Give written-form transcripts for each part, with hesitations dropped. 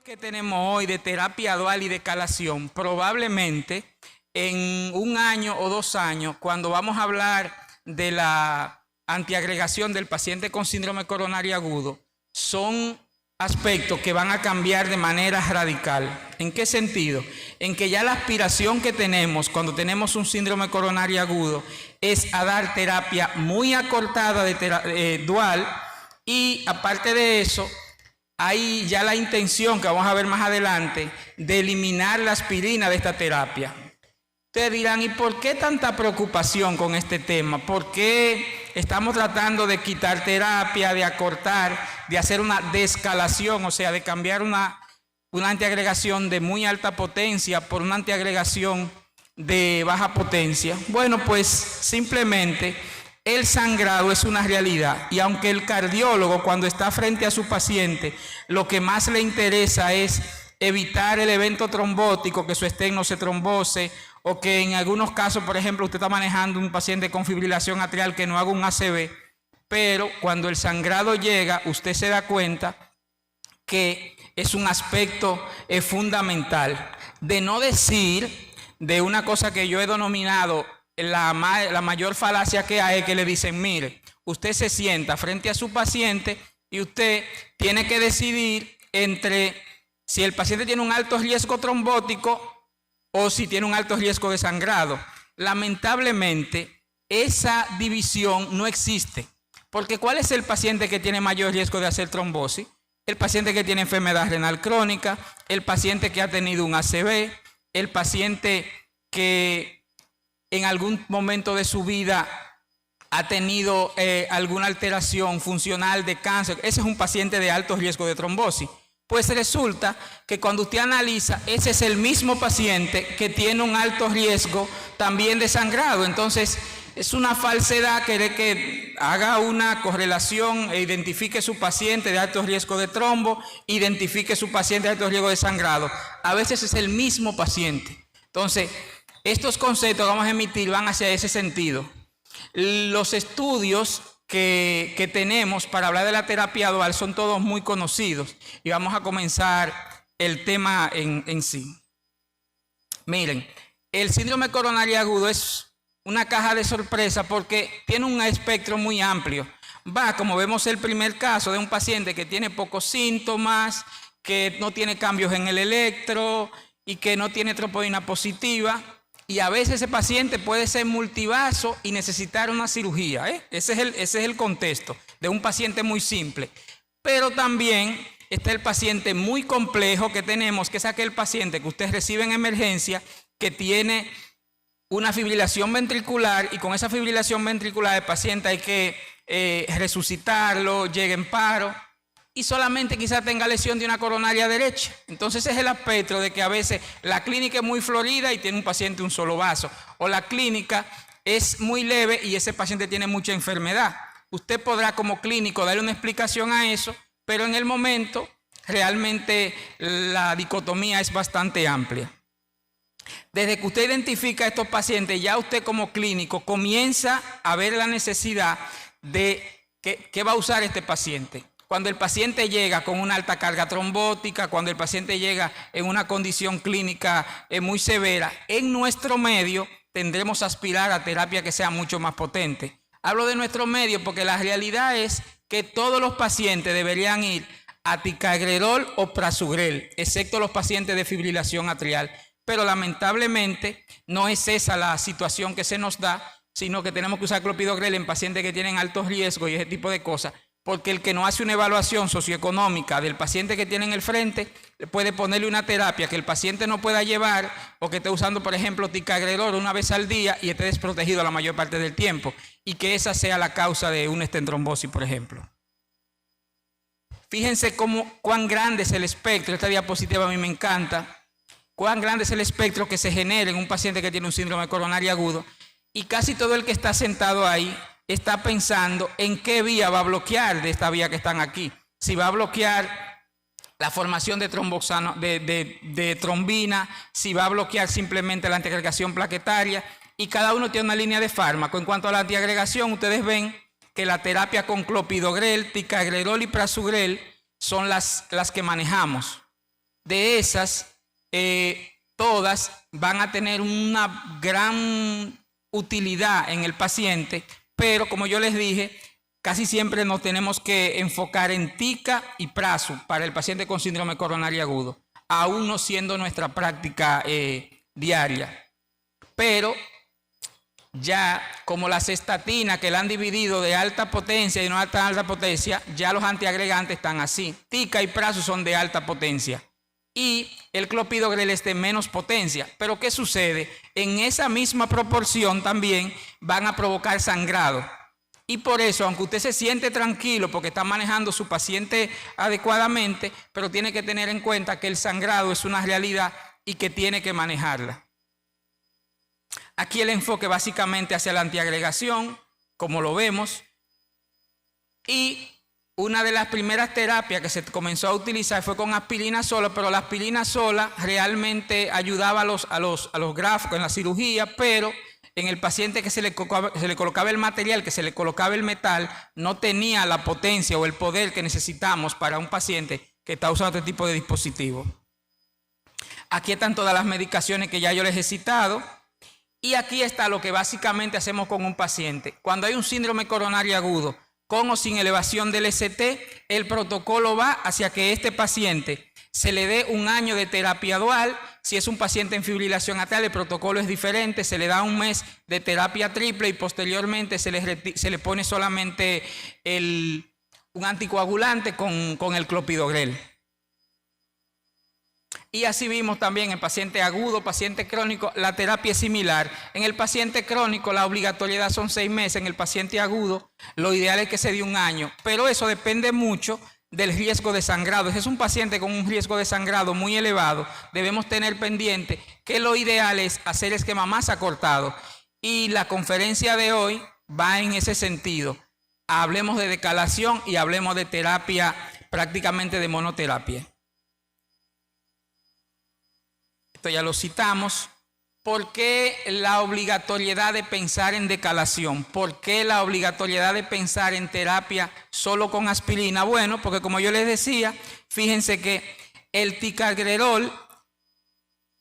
que tenemos hoy de terapia dual y de calación, probablemente en un año o 2 años, cuando vamos a hablar de la antiagregación del paciente con síndrome coronario agudo, son aspectos que van a cambiar de manera radical. ¿En qué sentido? En que ya la aspiración que tenemos cuando tenemos un síndrome coronario agudo es a dar terapia muy acortada de dual, y aparte de eso, hay ya la intención, que vamos a ver más adelante, de eliminar la aspirina de esta terapia. Ustedes dirán, ¿y por qué tanta preocupación con este tema? ¿Por qué estamos tratando de quitar terapia, de acortar, de hacer una descalación, o sea, de cambiar una antiagregación de muy alta potencia por una antiagregación de baja potencia? Bueno, pues simplemente el sangrado es una realidad, y aunque el cardiólogo, cuando está frente a su paciente, lo que más le interesa es evitar el evento trombótico, que su estén no se trombose, o que en algunos casos, por ejemplo, usted está manejando un paciente con fibrilación atrial que no haga un ACV, pero cuando el sangrado llega, usted se da cuenta que es un aspecto fundamental. De no decir de una cosa que yo he denominado la mayor falacia que hay, que le dicen, mire, usted se sienta frente a su paciente y usted tiene que decidir entre si el paciente tiene un alto riesgo trombótico o si tiene un alto riesgo de sangrado. Lamentablemente, esa división no existe. Porque ¿cuál es el paciente que tiene mayor riesgo de hacer trombosis? El paciente que tiene enfermedad renal crónica, el paciente que ha tenido un ACV, el paciente que en algún momento de su vida ha tenido alguna alteración funcional de cáncer. Ese es un paciente de alto riesgo de trombosis. Pues resulta que cuando usted analiza, ese es el mismo paciente que tiene un alto riesgo también de sangrado. Entonces, es una falsedad querer que haga una correlación e identifique su paciente de alto riesgo de trombo, identifique su paciente de alto riesgo de sangrado. A veces es el mismo paciente. Entonces, estos conceptos que vamos a emitir van hacia ese sentido. Los estudios que tenemos para hablar de la terapia dual son todos muy conocidos, y vamos a comenzar el tema en sí. Miren, el síndrome coronario agudo es una caja de sorpresa porque tiene un espectro muy amplio. Va, como vemos el primer caso, de un paciente que tiene pocos síntomas, que no tiene cambios en el electro y que no tiene troponina positiva. Y a veces ese paciente puede ser multivaso y necesitar una cirugía, ¿eh? Ese es el contexto de un paciente muy simple. Pero también está el paciente muy complejo que tenemos, que es aquel paciente que usted recibe en emergencia, que tiene una fibrilación ventricular, y con esa fibrilación ventricular el paciente hay que resucitarlo, llega en paro, y solamente quizá tenga lesión de una coronaria derecha. Entonces es el aspecto de que a veces la clínica es muy florida y tiene un paciente un solo vaso, o la clínica es muy leve y ese paciente tiene mucha enfermedad. Usted podrá como clínico darle una explicación a eso, pero en el momento realmente la dicotomía es bastante amplia. Desde que usted identifica a estos pacientes, ya usted como clínico comienza a ver la necesidad de qué va a usar este paciente. Cuando el paciente llega con una alta carga trombótica, cuando el paciente llega en una condición clínica muy severa, en nuestro medio tendremos a aspirar a terapia que sea mucho más potente. Hablo de nuestro medio porque la realidad es que todos los pacientes deberían ir a ticagrelor o prasugrel, excepto los pacientes de fibrilación atrial. Pero lamentablemente no es esa la situación que se nos da, sino que tenemos que usar clopidogrel en pacientes que tienen alto riesgo y ese tipo de cosas. Porque el que no hace una evaluación socioeconómica del paciente que tiene en el frente puede ponerle una terapia que el paciente no pueda llevar, o que esté usando, por ejemplo, ticagrelor una vez al día y esté desprotegido la mayor parte del tiempo, y que esa sea la causa de una estentrombosis, por ejemplo. Fíjense cuán grande es el espectro. Esta diapositiva a mí me encanta. Cuán grande es el espectro que se genera en un paciente que tiene un síndrome coronario agudo, y casi todo el que está sentado ahí está pensando en qué vía va a bloquear de esta vía que están aquí. Si va a bloquear la formación de de trombina, si va a bloquear simplemente la antiagregación plaquetaria, y cada uno tiene una línea de fármaco. En cuanto a la antiagregación, ustedes ven que la terapia con clopidogrel, ticagrelor y prasugrel son las que manejamos. De esas, todas van a tener una gran utilidad en el paciente, pero como yo les dije, casi siempre nos tenemos que enfocar en tica y prasu para el paciente con síndrome coronario agudo, aún no siendo nuestra práctica diaria. Pero ya como las estatinas que la han dividido de alta potencia y no alta potencia, ya los antiagregantes están así. Tica y prasu son de alta potencia y el clopidogrel es de menos potencia. Pero ¿qué sucede? En esa misma proporción también van a provocar sangrado. Y por eso, aunque usted se siente tranquilo porque está manejando su paciente adecuadamente, pero tiene que tener en cuenta que el sangrado es una realidad y que tiene que manejarla. Aquí el enfoque básicamente hacia la antiagregación, como lo vemos, y una de las primeras terapias que se comenzó a utilizar fue con aspirina sola, pero la aspirina sola realmente ayudaba a los gráficos en la cirugía, pero en el paciente que se le colocaba el material, que se le colocaba el metal, no tenía la potencia o el poder que necesitamos para un paciente que está usando este tipo de dispositivo. Aquí están todas las medicaciones que ya yo les he citado. Y aquí está lo que básicamente hacemos con un paciente. Cuando hay un síndrome coronario agudo, con o sin elevación del ST, el protocolo va hacia que este paciente se le dé un año de terapia dual. Si es un paciente en fibrilación atrial, el protocolo es diferente, se le da un mes de terapia triple y posteriormente se le pone solamente un anticoagulante con el clopidogrel. Y así vimos también en paciente agudo, paciente crónico, la terapia es similar. En el paciente crónico la obligatoriedad son 6 meses, en el paciente agudo lo ideal es que se dé un año, pero eso depende mucho del riesgo de sangrado. Si es un paciente con un riesgo de sangrado muy elevado, debemos tener pendiente que lo ideal es hacer esquema más acortado. Y la conferencia de hoy va en ese sentido. Hablemos de decalación y hablemos de terapia prácticamente de monoterapia. Esto ya lo citamos. ¿Por qué la obligatoriedad de pensar en decalación? ¿Por qué la obligatoriedad de pensar en terapia solo con aspirina? Bueno, porque como yo les decía, fíjense que el ticagrelor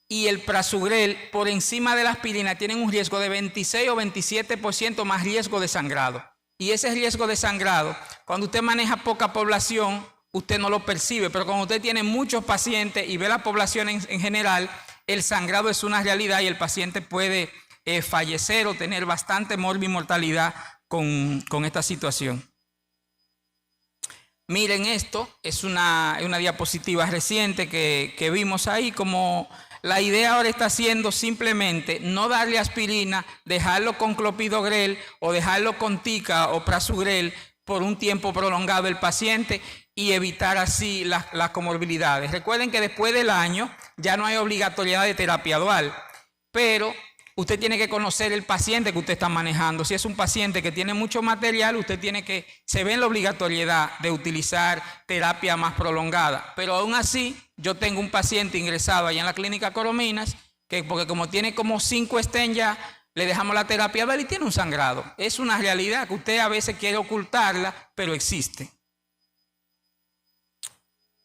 y el prasugrel por encima de la aspirina tienen un riesgo de 26 o 27% más riesgo de sangrado. Y ese riesgo de sangrado, cuando usted maneja poca población, usted no lo percibe, pero cuando usted tiene muchos pacientes y ve la población en general, el sangrado es una realidad y el paciente puede fallecer o tener bastante morbimortalidad con esta situación. Miren esto, es una diapositiva reciente que vimos ahí, como la idea ahora está siendo simplemente no darle aspirina, dejarlo con clopidogrel o dejarlo con tica o prasugrel por un tiempo prolongado el paciente y evitar así las comorbilidades. Recuerden que después del año ya no hay obligatoriedad de terapia dual, pero usted tiene que conocer el paciente que usted está manejando. Si es un paciente que tiene mucho material, usted se ve en la obligatoriedad de utilizar terapia más prolongada. Pero aún así, yo tengo un paciente ingresado allá en la clínica Corominas, porque como tiene como 5 stents ya, le dejamos la terapia dual y tiene un sangrado. Es una realidad que usted a veces quiere ocultarla, pero existe.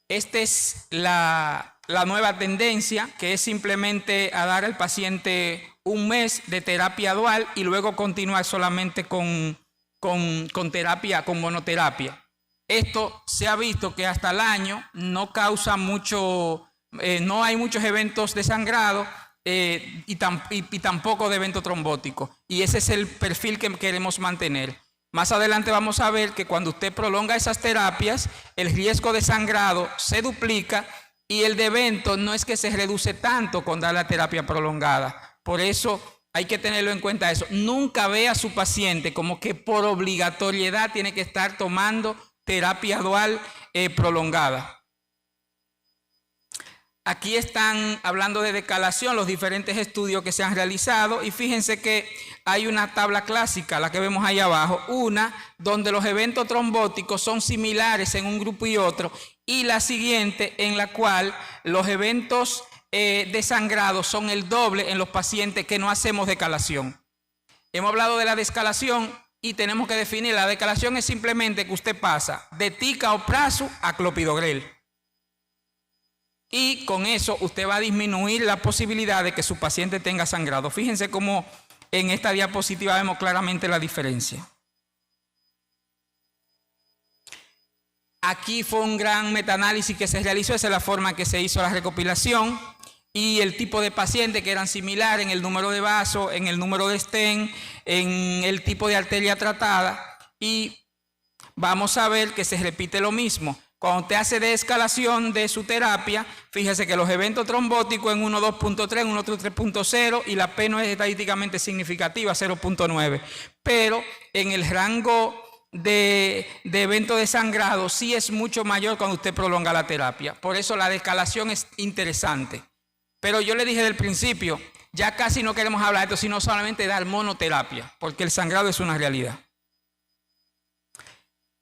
Esta es la nueva tendencia, que es simplemente a dar al paciente un mes de terapia dual y luego continuar solamente con terapia, con monoterapia. Esto se ha visto que hasta el año no causa mucho, no hay muchos eventos de sangrado y tampoco de evento trombótico. Y ese es el perfil que queremos mantener. Más adelante vamos a ver que cuando usted prolonga esas terapias, el riesgo de sangrado se duplica y el de evento no es que se reduce tanto con dar la terapia prolongada. Por eso hay que tenerlo en cuenta eso. Nunca vea a su paciente como que por obligatoriedad tiene que estar tomando terapia dual prolongada. Aquí están hablando de decalación, los diferentes estudios que se han realizado y fíjense que hay una tabla clásica, la que vemos ahí abajo, una donde los eventos trombóticos son similares en un grupo y otro y la siguiente en la cual los eventos de sangrado son el doble en los pacientes que no hacemos decalación. Hemos hablado de la descalación y tenemos que definir, la decalación es simplemente que usted pasa de tica o prasu a clopidogrel. y con eso usted va a disminuir la posibilidad de que su paciente tenga sangrado. Fíjense cómo en esta diapositiva vemos claramente la diferencia. Aquí fue un gran metaanálisis que se realizó, esa es la forma que se hizo la recopilación, y el tipo de paciente que eran similares en el número de vasos, en el número de stent, en el tipo de arteria tratada, y vamos a ver que se repite lo mismo. Cuando usted hace desescalación de su terapia, fíjese que los eventos trombóticos en 1.2.3, en 1.3.0 y la P no es estadísticamente significativa, 0.9. Pero en el rango de eventos de sangrado sí es mucho mayor cuando usted prolonga la terapia. Por eso la desescalación es interesante. Pero yo le dije del principio, ya casi no queremos hablar de esto, sino solamente dar monoterapia, porque el sangrado es una realidad.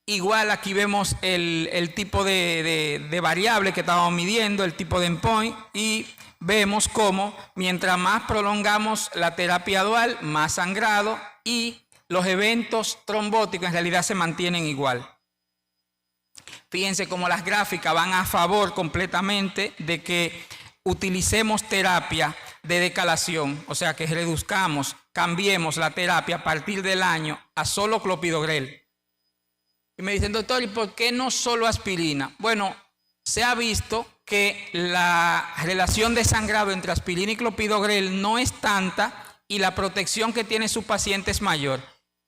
Igual aquí vemos el tipo de variable que estábamos midiendo, el tipo de endpoint, y vemos cómo mientras más prolongamos la terapia dual, más sangrado, y los eventos trombóticos en realidad se mantienen igual. Fíjense cómo las gráficas van a favor completamente de que utilicemos terapia de decalación, o sea que reduzcamos, cambiemos la terapia a partir del año a solo clopidogrel. Y me dicen, doctor, ¿y por qué no solo aspirina? Bueno, se ha visto que la relación de sangrado entre aspirina y clopidogrel no es tanta y la protección que tiene su paciente es mayor.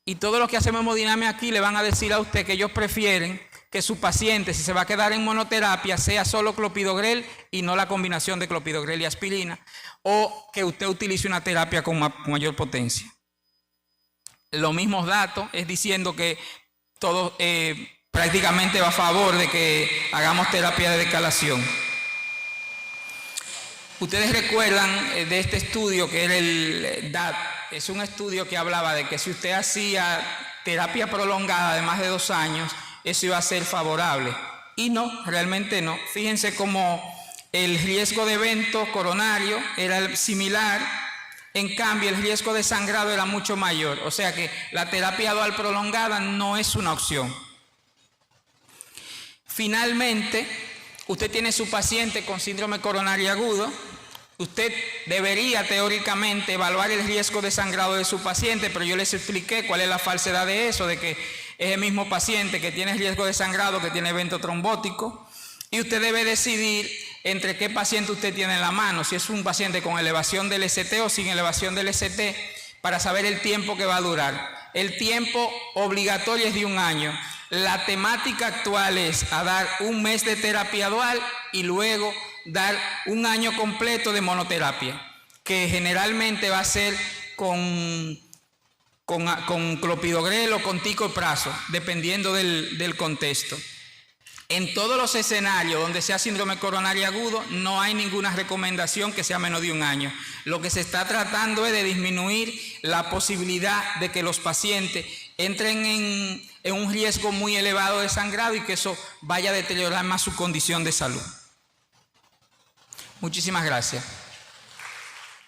Y todo lo que hacemos hemodinamia aquí le van a decir a usted que ellos prefieren que su paciente, si se va a quedar en monoterapia, sea solo clopidogrel y no la combinación de clopidogrel y aspirina, o que usted utilice una terapia con mayor potencia. Los mismos datos es diciendo que todo prácticamente va a favor de que hagamos terapia de descalación. Ustedes recuerdan de este estudio que era el DAT, es un estudio que hablaba de que si usted hacía terapia prolongada de más de 2 años, eso iba a ser favorable. Y no, realmente no. Fíjense cómo el riesgo de evento coronario era similar, en cambio el riesgo de sangrado era mucho mayor. O sea que la terapia dual prolongada no es una opción. Finalmente, usted tiene su paciente con síndrome coronario agudo. Usted debería teóricamente evaluar el riesgo de sangrado de su paciente, pero yo les expliqué cuál es la falsedad de eso, de que es el mismo paciente que tiene riesgo de sangrado, que tiene evento trombótico, y usted debe decidir entre qué paciente usted tiene en la mano, si es un paciente con elevación del ST o sin elevación del ST, para saber el tiempo que va a durar. El tiempo obligatorio es de 1 año. La temática actual es a dar 1 mes de terapia dual y luego dar 1 año completo de monoterapia, que generalmente va a ser con clopidogrel o con ticoprazo, dependiendo del contexto. En todos los escenarios donde sea síndrome coronario agudo, no hay ninguna recomendación que sea menos de 1 año. Lo que se está tratando es de disminuir la posibilidad de que los pacientes entren en un riesgo muy elevado de sangrado y que eso vaya a deteriorar más su condición de salud. Muchísimas gracias.